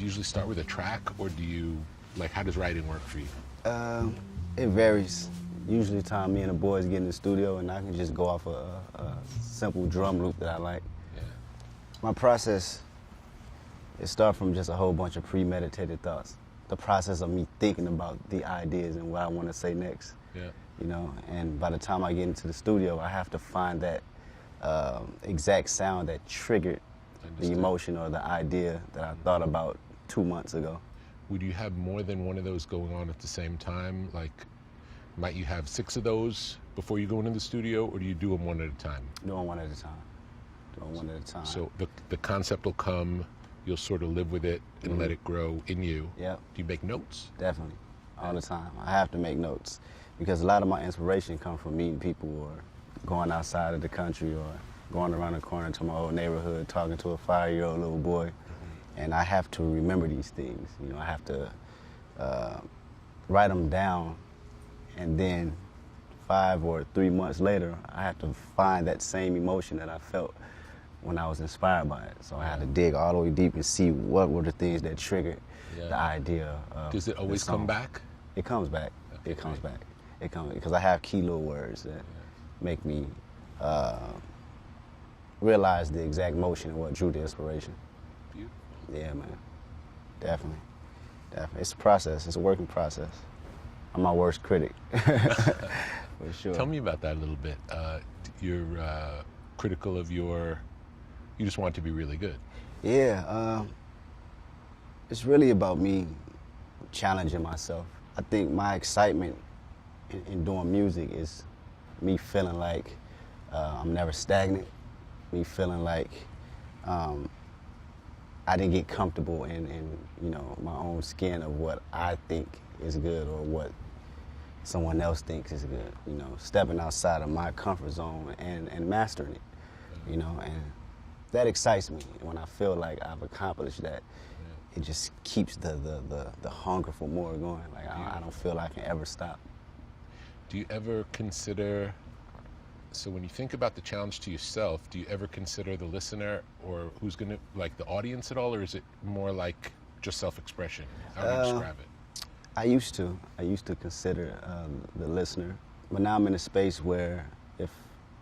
you usually start with a track, or do you, like, how does writing work for you? It varies. Usually time me and the boys get in the studio and I can just go off a simple drum loop that I like. Yeah. My process, it starts from just a whole bunch of premeditated thoughts. The process of me thinking about the ideas and what I want to say next. Yeah. You know, and by the time I get into the studio, I have to find that exact sound that triggered the emotion or the idea that I thought about 2 months ago. Would you have more than one of those going on at the same time? Like, might you have 6 of those before you go into the studio, or do you do them one at a time? Doing one at a time. Doing one at a time. So the concept will come, you'll sort of live with it and let it grow in you. Yep. Do you make notes? Definitely. All the time. I have to make notes because a lot of my inspiration comes from meeting people or going outside of the country or going around the corner to my old neighborhood, talking to a 5-year-old little boy. And I have to remember these things. You know, I have to write them down, and then 5 or 3 months later, I have to find that same emotion that I felt when I was inspired by it. So I had to dig all the way deep and see what were the things that triggered the idea of Does it always come back? It comes back. Okay. It comes back. It comes because I have key little words that make me realize the exact motion and what drew the inspiration. Beautiful. Yeah, man. Definitely. Definitely. It's a process. It's a working process. I'm my worst critic. For sure. Tell me about that a little bit. You're critical of you just want it to be really good. Yeah. It's really about me challenging myself. I think my excitement in doing music is me feeling like I'm never stagnant, me feeling like I didn't get comfortable in you know, my own skin of what I think is good or what someone else thinks is good. You know, stepping outside of my comfort zone and mastering it. You know, and that excites me. When I feel like I've accomplished that, it just keeps the hunger for more going. Like I don't feel I can ever stop. Do you ever consider, so when you think about the challenge to yourself, do you ever consider the listener or who's gonna, like the audience at all, or is it more like just self-expression? How do you describe it? I used to consider the listener, but now I'm in a space where if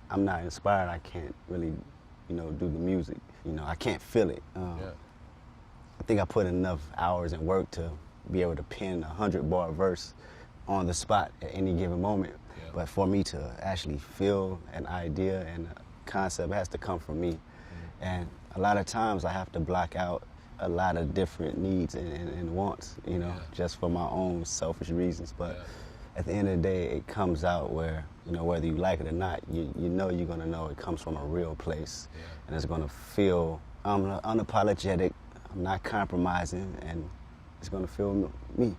I'm not inspired, I can't really, you know, do the music. You know, I can't feel it. I think I put enough hours and work to be able to pen a 100-bar verse on the spot at any given moment. Yeah. But for me to actually feel an idea and a concept, it has to come from me. And a lot of times I have to block out a lot of different needs and wants, you know, just for my own selfish reasons. But at the end of the day, it comes out where, you know, whether you like it or not, you know you're gonna know it comes from a real place. And it's gonna feel unapologetic, I'm not compromising, and it's gonna feel me.